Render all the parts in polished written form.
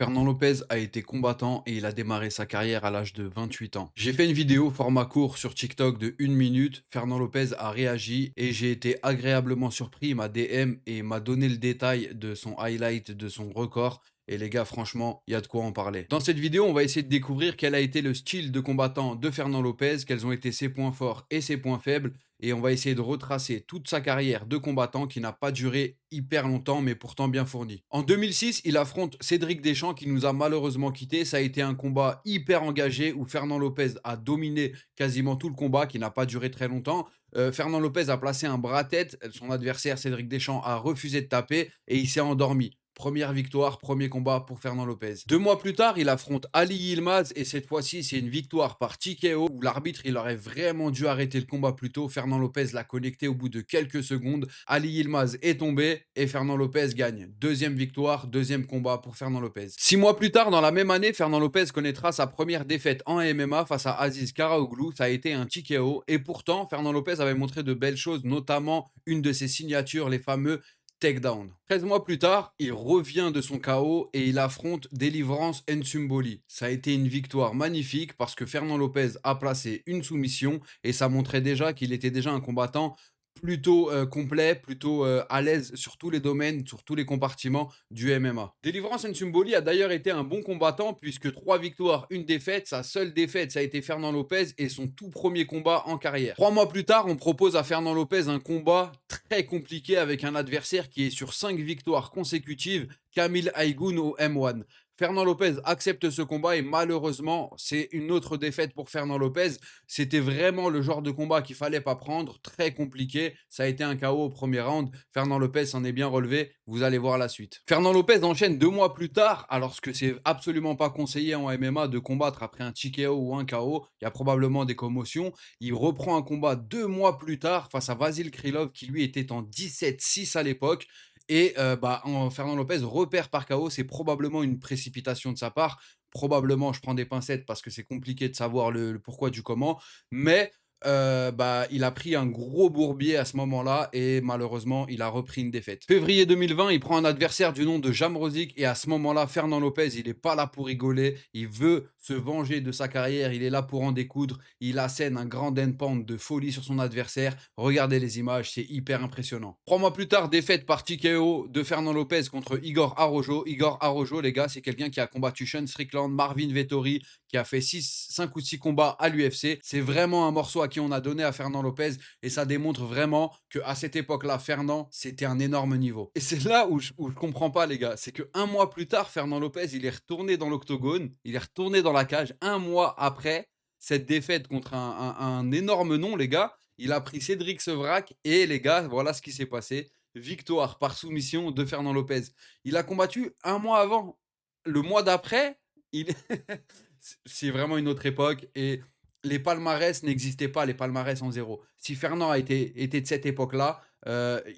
Fernand Lopez a été combattant et il a démarré sa carrière à l'âge de 28 ans. J'ai fait une vidéo format court sur TikTok de 1 minute. Fernand Lopez a réagi et j'ai été agréablement surpris. Il m'a DM et m'a donné le détail de son highlight, de son record. Et les gars, franchement, il y a de quoi en parler. Dans cette vidéo, on va essayer de découvrir quel a été le style de combattant de Fernand Lopez, quels ont été ses points forts et ses points faibles. Et on va essayer de retracer toute sa carrière de combattant qui n'a pas duré hyper longtemps, mais pourtant bien fournie. En 2006, il affronte Cédric Deschamps qui nous a malheureusement quittés. Ça a été un combat hyper engagé où Fernand Lopez a dominé quasiment tout le combat qui n'a pas duré très longtemps. Fernand Lopez a placé un bras-tête, son adversaire Cédric Deschamps a refusé de taper et il s'est endormi. Première victoire, premier combat pour Fernand Lopez. 2 mois plus tard, il affronte Ali Yilmaz et cette fois-ci, c'est une victoire par TKO où l'arbitre il aurait vraiment dû arrêter le combat plus tôt. Fernand Lopez l'a connecté au bout de quelques secondes. Ali Yilmaz est tombé et Fernand Lopez gagne. Deuxième victoire, deuxième combat pour Fernand Lopez. 6 mois plus tard, dans la même année, Fernand Lopez connaîtra sa première défaite en MMA face à Aziz Karaoglou. Ça a été un TKO et pourtant, Fernand Lopez avait montré de belles choses, notamment une de ses signatures, les fameux takedown. 13 mois plus tard, il revient de son KO et il affronte Deliverance Nsumboli. Ça a été une victoire magnifique parce que Fernand Lopez a placé une soumission et ça montrait déjà qu'il était déjà un combattant plutôt complet, plutôt à l'aise sur tous les domaines, sur tous les compartiments du MMA. Deliverance Nsumboli a d'ailleurs été un bon combattant puisque 3 victoires, une défaite. Sa seule défaite, ça a été Fernand Lopez et son tout premier combat en carrière. 3 mois plus tard, on propose à Fernand Lopez un combat très compliqué avec un adversaire qui est sur 5 victoires consécutives, Kamil Aygun au M1. Fernand Lopez accepte ce combat et malheureusement, c'est une autre défaite pour Fernand Lopez. C'était vraiment le genre de combat qu'il fallait pas prendre, très compliqué. Ça a été un KO au premier round. Fernand Lopez s'en est bien relevé. Vous allez voir la suite. Fernand Lopez enchaîne 2 mois plus tard, alors que c'est absolument pas conseillé en MMA de combattre après un TKO ou un KO. Il y a probablement des commotions. Il reprend un combat 2 mois plus tard face à Vasil Krylov qui lui était en 17-6 à l'époque. Et Fernand Lopez repère par KO, c'est probablement une précipitation de sa part. Probablement, je prends des pincettes parce que c'est compliqué de savoir le pourquoi du comment, mais il a pris un gros bourbier à ce moment-là et malheureusement, il a repris une défaite. Février 2020, il prend un adversaire du nom de Jamrozik et à ce moment-là, Fernand Lopez, il est pas là pour rigoler, il veut se venger de sa carrière, il est là pour en découdre, il assène un grand endpoint de folie sur son adversaire. Regardez les images, c'est hyper impressionnant. 3 mois plus tard, défaite par TKO de Fernand Lopez contre Igor Arrojo. Igor Arrojo, les gars, c'est quelqu'un qui a combattu Sean Strickland, Marvin Vettori, qui a fait 5 ou 6 combats à l'UFC. C'est vraiment un morceau à qui on a donné à Fernand Lopez et ça démontre vraiment qu'à cette époque-là, Fernand, c'était un énorme niveau. Et c'est là où je comprends pas, les gars. C'est que 1 mois plus tard, Fernand Lopez, il est retourné dans l'octogone, il est retourné dans la cage. 1 mois après cette défaite contre un énorme nom, les gars, il a pris Cédric Sevrac et les gars, voilà ce qui s'est passé. Victoire par soumission de Fernand Lopez. Il a combattu 1 mois avant. Le mois d'après, il c'est vraiment une autre époque et les palmarès n'existaient pas, les palmarès en zéro. Si Fernand était de cette époque-là,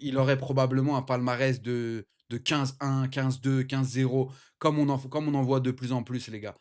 il aurait probablement un palmarès de 15-1, 15-2, 15-0, comme on en voit de plus en plus, les gars.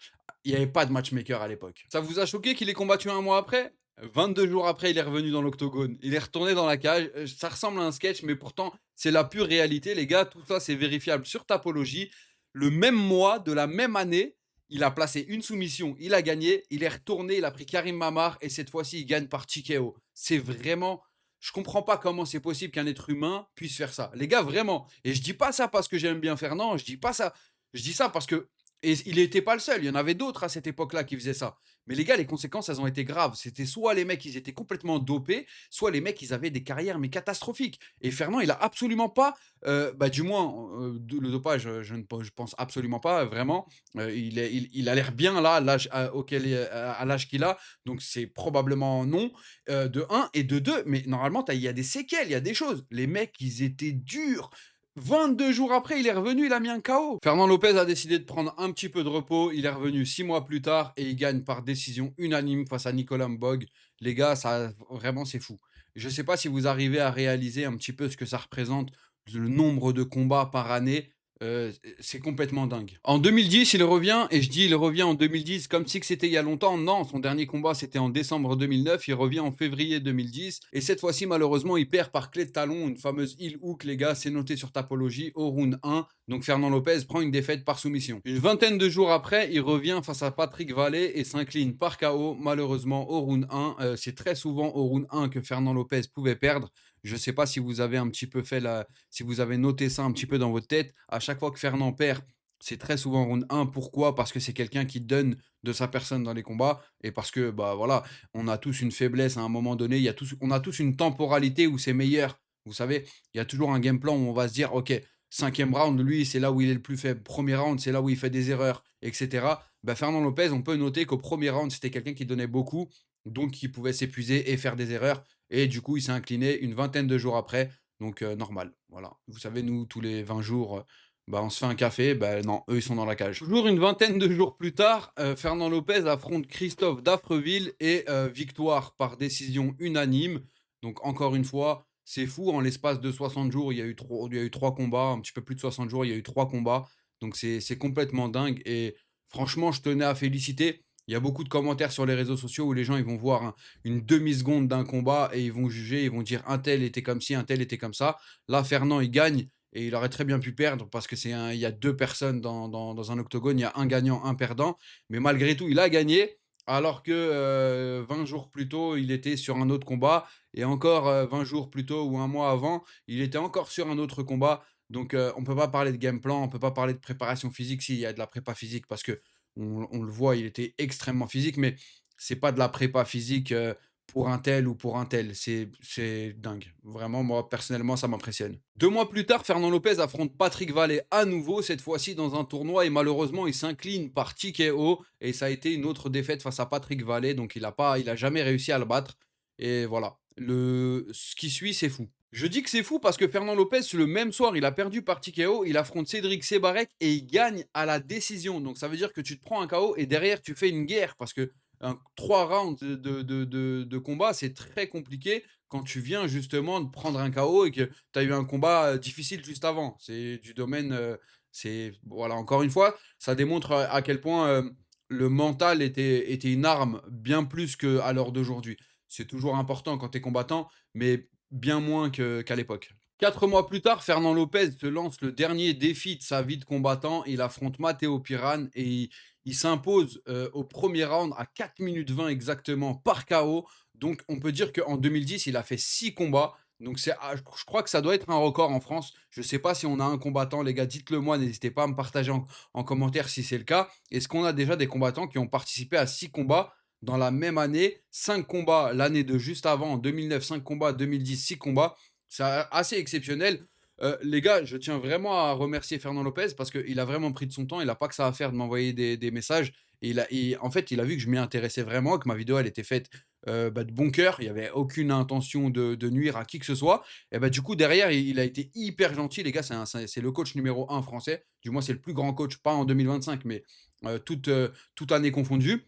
Il n'y avait pas de matchmaker à l'époque. Ça vous a choqué qu'il ait combattu 1 mois après? 22 jours après, il est revenu dans l'octogone. Il est retourné dans la cage. Ça ressemble à un sketch, mais pourtant, c'est la pure réalité, les gars. Tout ça, c'est vérifiable sur Tapologie. Le même mois, de la même année, il a placé une soumission, il a gagné, il est retourné, il a pris Karim Mamar et cette fois-ci, il gagne par TKO. C'est vraiment. Je comprends pas comment c'est possible qu'un être humain puisse faire ça. Les gars, vraiment. Et je dis pas ça parce que j'aime bien Fernand, je dis pas ça. Je dis ça parce que. Et il n'était pas le seul, il y en avait d'autres à cette époque-là qui faisaient ça. Mais les gars, les conséquences, elles ont été graves. C'était soit les mecs, ils étaient complètement dopés, soit les mecs, ils avaient des carrières mais catastrophiques. Et Fernand, il a absolument pas, du moins, le dopage, je pense absolument pas, vraiment. Il a l'air bien là, à l'âge qu'il a, donc c'est probablement non. De un et de 2, mais normalement, il y a des séquelles, il y a des choses. Les mecs, ils étaient durs. 22 jours après, il est revenu, il a mis un KO. Fernand Lopez a décidé de prendre un petit peu de repos. Il est revenu 6 mois plus tard et il gagne par décision unanime face à Nicolas Mbog. Les gars, ça vraiment c'est fou. Je ne sais pas si vous arrivez à réaliser un petit peu ce que ça représente, le nombre de combats par année. C'est complètement dingue. En 2010, il revient et je dis il revient en 2010 comme si que c'était il y a longtemps. Non, son dernier combat, c'était en décembre 2009. Il revient en février 2010 et cette fois-ci, malheureusement, il perd par clé de talon, une fameuse heel hook, les gars, c'est noté sur Tapology au round 1. Donc Fernand Lopez prend une défaite par soumission. Une vingtaine de jours après, il revient face à Patrick Vallée et s'incline par KO, malheureusement au round 1. C'est très souvent au round 1 que Fernand Lopez pouvait perdre. Je ne sais pas si vous avez un petit peu fait si vous avez noté ça un petit peu dans votre tête. À chaque fois que Fernand perd, c'est très souvent round 1. Pourquoi? Parce que c'est quelqu'un qui donne de sa personne dans les combats et parce que bah voilà, on a tous une faiblesse à un moment donné, on a tous une temporalité où c'est meilleur. Vous savez, il y a toujours un game plan où on va se dire OK, cinquième round, lui, c'est là où il est le plus faible. Premier round, c'est là où il fait des erreurs, etc. Bah, Fernand Lopez, on peut noter qu'au premier round, c'était quelqu'un qui donnait beaucoup, donc qui pouvait s'épuiser et faire des erreurs. Et du coup, il s'est incliné une vingtaine de jours après, donc normal. Voilà. Vous savez, nous, tous les 20 jours, bah, on se fait un café. Bah, non, eux, ils sont dans la cage. Toujours une vingtaine de jours plus tard, Fernand Lopez affronte Christophe Dafreville et victoire par décision unanime. Donc encore une fois, c'est fou, en l'espace de 60 jours, il y a eu 3 combats, un petit peu plus de 60 jours, il y a eu 3 combats. Donc c'est complètement dingue et franchement, je tenais à féliciter. Il y a beaucoup de commentaires sur les réseaux sociaux où les gens, ils vont voir une demi-seconde d'un combat et ils vont juger, ils vont dire un tel était comme ci, un tel était comme ça. Là, Fernand, il gagne et il aurait très bien pu perdre parce que il y a 2 personnes dans un octogone, il y a un gagnant, un perdant. Mais malgré tout, il a gagné alors que 20 jours plus tôt, il était sur un autre combat et encore 20 jours plus tôt ou un mois avant, il était encore sur un autre combat. Donc on peut pas parler de game plan, on peut pas parler de préparation physique s'il y a de la prépa physique parce que on le voit, il était extrêmement physique, mais c'est pas de la prépa physique, pour un tel ou pour un tel. C'est dingue. Vraiment, moi, personnellement, ça m'impressionne. 2 mois plus tard, Fernand Lopez affronte Patrick Vallée à nouveau, cette fois-ci dans un tournoi et malheureusement, il s'incline par TKO et ça a été une autre défaite face à Patrick Vallée, donc il a jamais réussi à le battre et voilà. Ce qui suit, c'est fou. Je dis que c'est fou parce que Fernand Lopez, le même soir, il a perdu par TKO, il affronte Cédric Sebarek et il gagne à la décision. Donc ça veut dire que tu te prends un KO et derrière tu fais une guerre parce que 3 rounds de combat, c'est très compliqué quand tu viens justement de prendre un KO et que tu as eu un combat difficile juste avant. C'est du domaine, voilà, encore une fois, ça démontre à quel point le mental était une arme bien plus qu'à l'heure d'aujourd'hui. C'est toujours important quand tu es combattant, mais bien moins qu'à l'époque. 4 mois plus tard, Fernand Lopez se lance le dernier défi de sa vie de combattant. Il affronte Matteo Piran et il s'impose au premier round à 4 minutes 20 exactement par KO. Donc on peut dire qu'en 2010, il a fait 6 combats. Donc je crois que ça doit être un record en France. Je ne sais pas si on a un combattant, les gars, dites-le moi, n'hésitez pas à me partager en commentaire si c'est le cas. Est-ce qu'on a déjà des combattants qui ont participé à 6 combats dans la même année? 5 combats l'année de juste avant, en 2009, 5 combats, 2010, 6 combats. C'est assez exceptionnel. Les gars, je tiens vraiment à remercier Fernand Lopez parce qu'il a vraiment pris de son temps. Il n'a pas que ça à faire de m'envoyer des messages. En fait, il a vu que je m'y intéressais vraiment, que ma vidéo, elle était faite bah, de bon cœur. Il n'y avait aucune intention de nuire à qui que ce soit. Et bah, du coup, derrière, il a été hyper gentil. Les gars, c'est le coach numéro un français. Du moins, c'est le plus grand coach, pas en 2025, mais toute année confondue.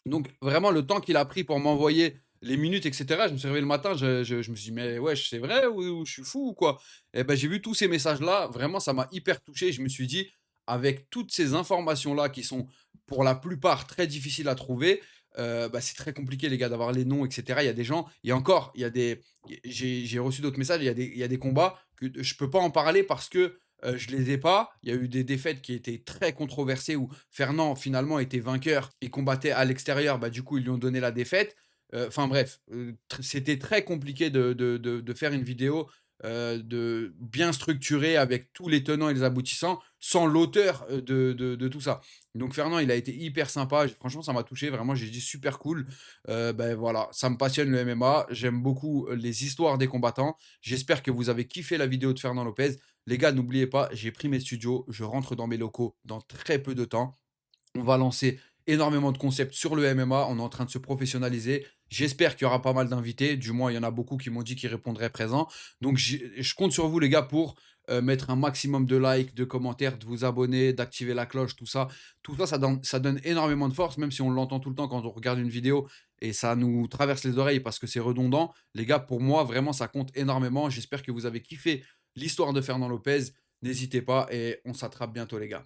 Donc vraiment le temps qu'il a pris pour m'envoyer les minutes et cetera, je me suis réveillé le matin, je me suis dit: «Mais wesh, c'est vrai ou je suis fou ou quoi?» Et ben j'ai vu tous ces messages-là, vraiment ça m'a hyper touché. Je me suis dit: «Avec toutes ces informations-là qui sont pour la plupart très difficiles à trouver, bah, c'est très compliqué les gars d'avoir les noms et cetera». Il y a des gens et encore, il y a des j'ai reçu d'autres messages, il y a des combats que je peux pas en parler parce que, je les ai pas. Il y a eu des défaites qui étaient très controversées où Fernand finalement était vainqueur et combattait à l'extérieur, bah, du coup, ils lui ont donné la défaite. Enfin bref, c'était très compliqué de faire une vidéo, de bien structurée avec tous les tenants et les aboutissants, sans l'auteur, de tout ça. Donc Fernand, il a été hyper sympa, franchement ça m'a touché, vraiment j'ai dit: «Super cool». Beh, voilà, ça me passionne le MMA, j'aime beaucoup, les histoires des combattants. J'espère que vous avez kiffé la vidéo de Fernand Lopez. Les gars, n'oubliez pas, j'ai pris mes studios, je rentre dans mes locaux dans très peu de temps. On va lancer énormément de concepts sur le MMA. On est en train de se professionnaliser. J'espère qu'il y aura pas mal d'invités. Du moins, il y en a beaucoup qui m'ont dit qu'ils répondraient présents. Donc, je compte sur vous, les gars, pour mettre un maximum de likes, de commentaires, de vous abonner, d'activer la cloche, tout ça. Tout ça, ça donne énormément de force, même si on l'entend tout le temps quand on regarde une vidéo et ça nous traverse les oreilles parce que c'est redondant. Les gars, pour moi, vraiment, ça compte énormément. J'espère que vous avez kiffé l'histoire de Fernand Lopez. N'hésitez pas et on s'attrape bientôt les gars.